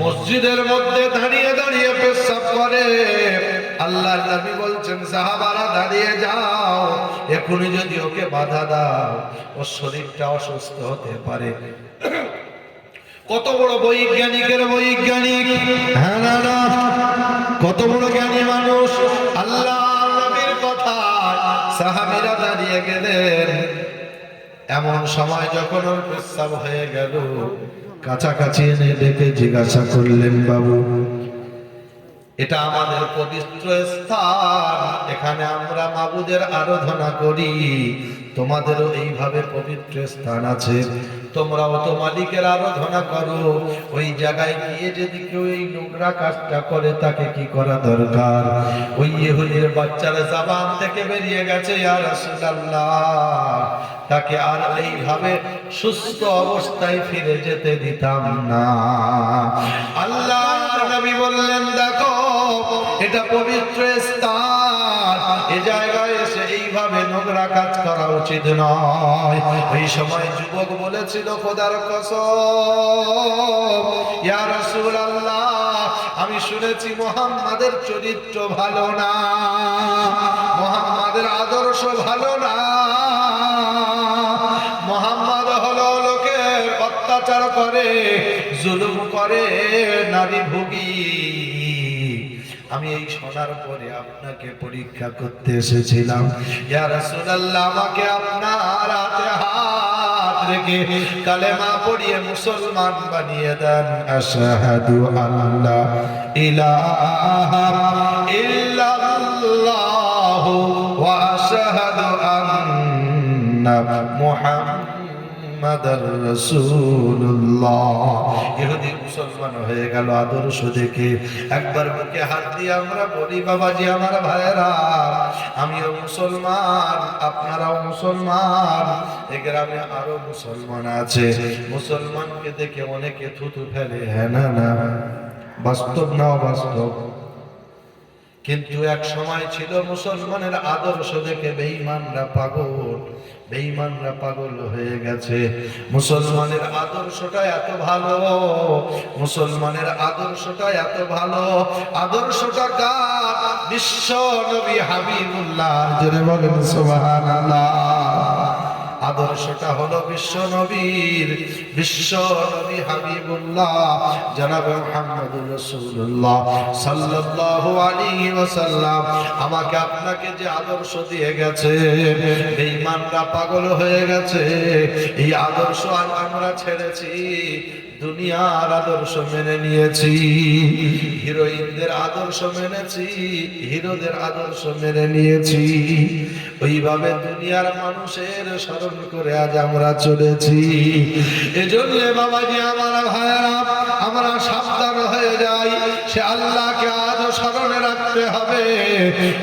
মসজিদের মধ্যে দাঁড়িয়ে দাঁড়িয়ে পেশাব করে। আল্লাহর নবী বলছেন সাহাবারা দাঁড়িয়ে যাও, এখনই যদি ওকে বাধা দাও ওর শরীরটা অসুস্থ হতে পারে। কত বড় বৈজ্ঞানিকের বৈজ্ঞানিক, হ্যাঁ না না, কত বড় জ্ঞানী মানুষ। আল্লাহর নবীর কথা সাহাবীরা দাঁড়িয়ে গেলেন। এমন সময় যখন ওর পেশাব হয়ে গেল, কাছাকাছি এনে ডেকে জিজ্ঞাসা করলেন, বাবু এটা আমাদের পবিত্র স্থান, এখানে আমরা মাবুদের আরাধনা করি, তোমাদেরও এইভাবে পবিত্র স্থান আছে, তোমরাও তো মালিকের আরাধনা করো, ওই জায়গায় গিয়ে যদি কেউ এই নোংরা কাজটা করে তাকে কি করা দরকার? ওই ইহুদির বাচ্চার জবান থেকে বেরিয়ে গেছে, ইয়া রাসূলুল্লাহ, তাকে আর এইভাবে সুস্থ অবস্থায় ফিরে যেতে দিতাম না। আল্লাহর নবী বললেন, দেখো এটা পবিত্র স্থান, এই জায়গায় এসে এইভাবে নোংরা কাজ করা উচিত নয়। ওই সময় যুবক বলেছিল, খোদার কসম ইয়া রাসূলুল্লাহ, আমি শুনেছি মুহাম্মাদের চরিত্র ভালো না, মুহাম্মাদের আদর্শ ভালো না, মুহাম্মদ হলো লোকের অত্যাচার করে, জুলুম করে, নারী ভোগী। আমি এই শোনার পরে আপনাকে পরীক্ষা করতে এসেছিলাম, ইয়া রাসূলুল্লাহ, আমাকে আপনার হাতে হাত রেখে কালেমা পড়িয়ে মুসলমান বানিয়ে দেন। আশহাদু আল্লা ইলাহা ইল্লাল্লাহু ওয়া আশহাদু আন্না মুহাম্মাদার রাসূলুল্লাহ। ইহুদি মুসলমান হয়ে গেল আদর্শ দেখে। একবার বুকে হাত দিয়ে আমরা বলি, বাবাজি আমার ভাইয়েরা, আমিও মুসলমান, আপনারাও মুসলমান, এই গ্রামে আরো মুসলমান আছে, মুসলমানকে দেখে অনেকে থুতু ফেলে, হ্যাঁ না না, বাস্তব না বাস্তব? কিন্তু এক সময় ছিল মুসলমানের আদর্শ দেখে বেঈমানরা পাগল, বেঈমানরা পাগল হয়ে গেছে। মুসলমানের আদর্শটা এত ভালো, মুসলমানের আদর্শটা এত ভালো, আদর্শটা কার? বিশ্ব নবী হাবিবুল্লাহ, জোরে বলেন সুবহানাল্লাহ। আদর্শটা হলো বিশ্ব নবীর, বিশ্ব নবী হাবিবুল্লাহ জনাবে মুহাম্মদুর রাসূলুল্লাহ সাল্লাল্লাহু আলাইহি ওয়াসাল্লাম আমাকে আপনাকে যে আদর্শ দিয়ে গেছে, বেঈমানরা পাগল হয়ে গেছে। এই আদর্শ আমরা ছেড়েছি, দুনিয়ার আদর্শ মেনে নিয়েছি, হিরোইনদের আদর্শ মেনেছি, হিরোদের আদর্শ মেনে নিয়েছি। ওইভাবে দুনিয়ার মানুষের স্মরণ করে আজ আমরা চলেছি। এজন্য বাবাজি আমার ভাইয়েরা, আমরা সাবধান হয়ে যাই, সে আল্লাহকে আজ স্মরণে রাখতে হবে,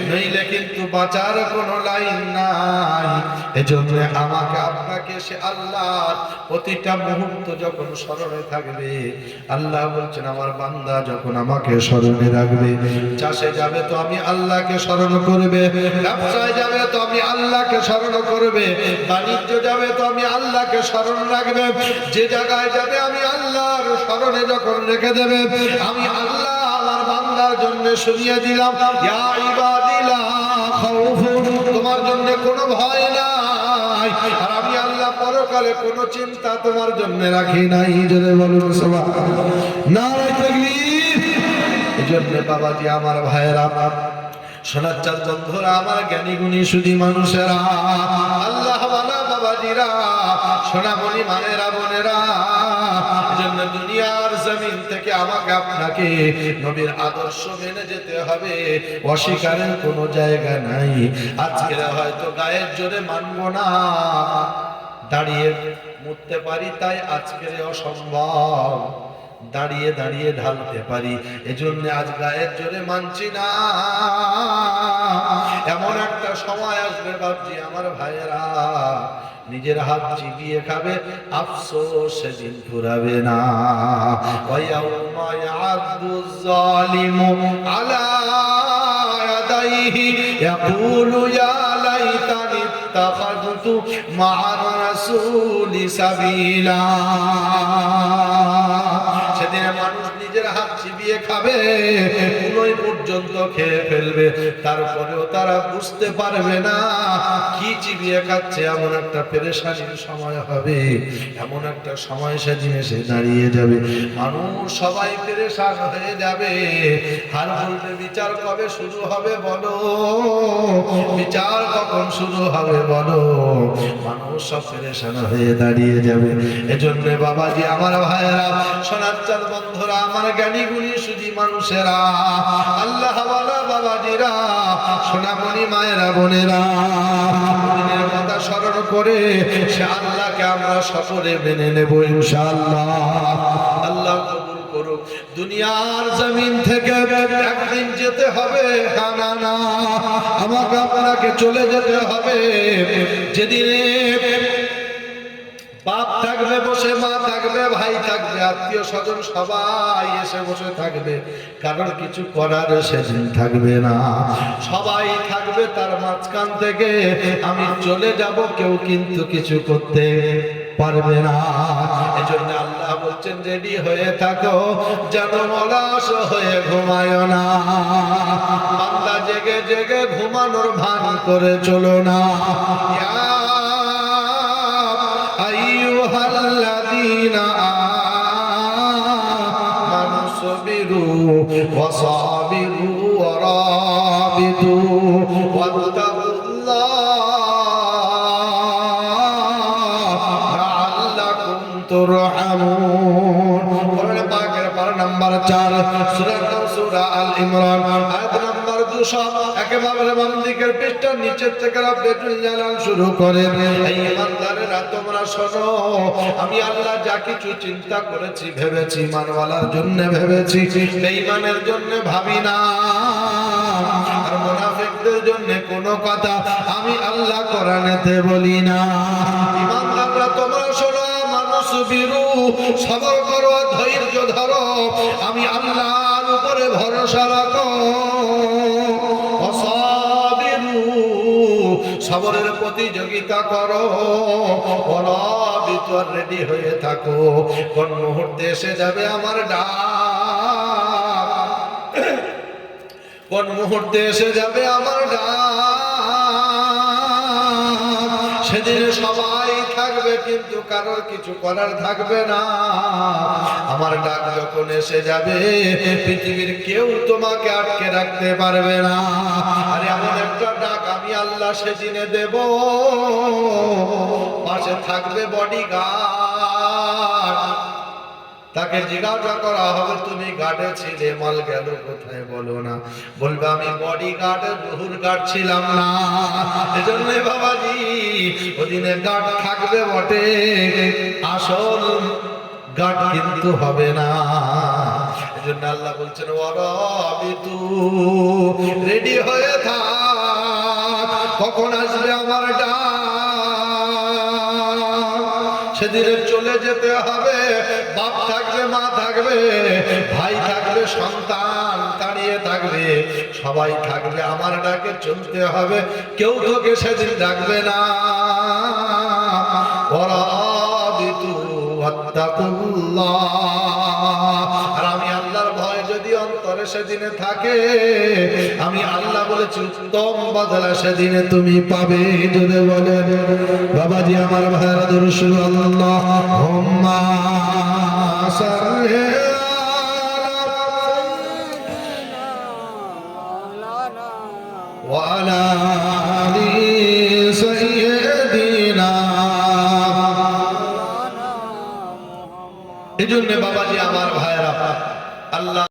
নইলে কিন্তু বাঁচার কোনো লাইন নাই। এজন্য আমাকে আপনাকে সে আল্লাহর প্রতিটা মুহূর্ত যখন স্মরণে থাকবে, আল্লাহ বলছেন আমার বান্দা যখন আমাকে স্মরণে রাখবে, চাষে যাবে তো আমি আল্লাহকে স্মরণ করবে, ব্যবসায় যাবে তো আমি আল্লাহকে স্মরণ করবে, বাণিজ্য যাবে তো আমি আল্লাহকে স্মরণ রাখবে, যে জায়গায় যাবে আমি আল্লাহর স্মরণে যখন রেখে দেবে, আমি আল্লাহ আমার বান্দার জন্য শুনিয়ে দিলাম, ইয়া ইবাদি লা খাউফুন, তোমার জন্য কোনো ভয় নাই, আর আমি আল্লাহ পরকালে কোনো চিন্তা তোমার জন্য রাখি নাই। জোরে বলুন সুবহানাল্লাহ, নারে তাকবীর। এজন্য বাবাজি আমার ভাইয়েরা, সোনাচ্চার বন্ধুরা, আমার জ্ঞানী গুণী সুধী মানুষেরা, আল্লাহ ওয়ালা বাবাজিরা, সোনামণি মায়েরা বোনেরা, এজন্য দুনিয়ার জমিন থেকে আমাকে আপনাকে নবীর আদর্শ মেনে যেতে হবে, অস্বীকারের কোনো জায়গা নাই। আজকে হয়তো গায়ের জোরে মানব না, দাঁড়িয়ে মুততে পারি, তাই আজকের অসম্ভব, দাঁড়িয়ে দাঁড়িয়ে ঢালতে পারি, এজন্য আজ গায়ের জোরে মানছি না। এমন একটা সময় আসবে বাপজি আমার ভাইয়েরা, নিজের হাত চিবিয়ে খাবে, আফসোস সেদিন ফুরাবে না। ওয়ায়াউমা ইয়া'আদুয যালিমু আলা ইয়াদাইহি ইয়াকুলু ইয়া লাইতানি ইত্তাখাযতু মা'আর রাসূলি সাবিলা। যেদিনে মানুষ নিজের হাত চিবিয়ে খাবে, কোনোই পর্যন্ত খেয়ে ফেলবে, তারপরেও তারা বুঝতে পারবে না কি চিবিয়ে খাচ্ছে। এমন একটা পেরেশানির সময় হবে, এমন একটা সময় সেদিন এসে দাঁড়িয়ে যাবে, মানুষ সবাই পেরেশান হয়ে যাবে। আর বলবে বিচার কবে শুরু হবে বলো, বিচার কখন শুরু হবে বলো। মানুষ সব পেরেশান হয়ে দাঁড়িয়ে যাবে। এজন্য বাবাজি, আমার ভাইয়েরা, সোনার চাঁদ বন্ধুরা, আমার জ্ঞানী গুণী সুধী মানুষেরা, আল্লাহ ওয়ালা বাবাজিরা, সোনামণি মায়েরা, বোনেরা, দিনের কথা স্মরণ করে সে আল্লাহকে আমরা সকলে মেনে নেব ইনশাআল্লাহ। আল্লাহ কবুল করুক। দুনিয়ার জমিন থেকে একদিন যেতে হবে, না না, আমাকে আপনাকে চলে যেতে হবে। যেদিনে বাপ থাকবে বসে, মা থাকবে, ভাই থাকবে, আত্মীয় স্বজন সবাই এসে বসে থাকবে, কারণ কিছু করার সেদিন থাকবে না, সবাই থাকবে। তার মাঝখান থেকে আমি চলে যাব, কেউ কিন্তু কিছু করতে পারবে না। এজন্য আল্লাহ বলছেন রেডি হয়ে থাকো, যেন অলস হয়ে ঘুমায় না। বান্দা জেগে জেগে ঘুমানোর ভান করে চলো না। আইয়ুহাল্লাযীনা আমানু সাবিরু ওয়া সাবিরু ওয়া রাবিতু তুরহামুন। কোরআন পাকের পারা নাম্বার 4 সূরা আল ইমরান আয়াত নাম্বার 200, একেবারে বাম দিকের পৃষ্ঠার নিচের থেকে রব্বুল জালাল শুরু করেন, এই ইমানদারেরা তোমরা শোনো, আমি আল্লাহ যা কিছু চিন্তা করেছি, ভেবেছি, মানওয়ালার জন্য ভেবেছি, বেঈমানের জন্য ভাবি না। আর মুনাফিকদের জন্য কোনো কথা আমি আল্লাহ কোরআনেতে বলি না। ইমানদাররা তোমরা শোনো, সবর করো, ধৈর্য ধরো, আমি আল্লাহর উপরে ভরসা রাখো। সবরের প্রতিযোগিতা করো, রেডি হয়ে থাকো, কোন মুহূর্তে এসে যাবে আমার ডাক, কোন মুহূর্তে এসে যাবে আমার ডাক। সেদিন সবাই থাকবে, কিন্তু কারোর কিছু করার থাকবে না। আমার ডাক যখন এসে যাবে, পৃথিবীর কেউ তোমাকে আটকে রাখতে পারবে না। আর এমন একটা ডাক আমি আল্লাহ সেদিনে দেব, পাশে থাকবে বডিগার্ড। তাকে জিজ্ঞাসা করা হবে, তুমি গার্ডে ছিলে, মাল গেল কোথায় বলো না, বলবে আমি বডি গার্ডের রুহুর গার্ড ছিলাম না। এজন্য বাবাজি, ওদিনে গার্ড থাকবে বটে, আসল গার্ড কিন্তু হবে না। এজন্য আল্লাহ বলছেন ওয়ারাবিতু, রেডি হয়ে থাক, কখন আসবে আমার ডাক। সেদিনে চলে যেতে হবে, বাপ থাকবে, মা থাকবে, ভাই থাকবে, সন্তান দাঁড়িয়ে থাকবে, সবাই থাকবে, আমার ডাকে চলতে হবে, কেউ তোকে সেদিন ডাকবে না। ওয়ারাবিতু ওয়াত্তাকুল্লাহ, আর আমি আল্লাহর ভয় যদি অন্তরে সেদিনে থাকে, আমি আল্লাহ বলেছি উত্তম বদলা সেদিনে তুমি পাবে। যদি বলে বাবাজি, আমার ভাইরা দরুদ আল্লাহুম্মা সাল্লি ওয়া আলা আলি সাইয়্যিদিনা। এজন্য বাবাজি, আমার ভাইরা, আল্লাহ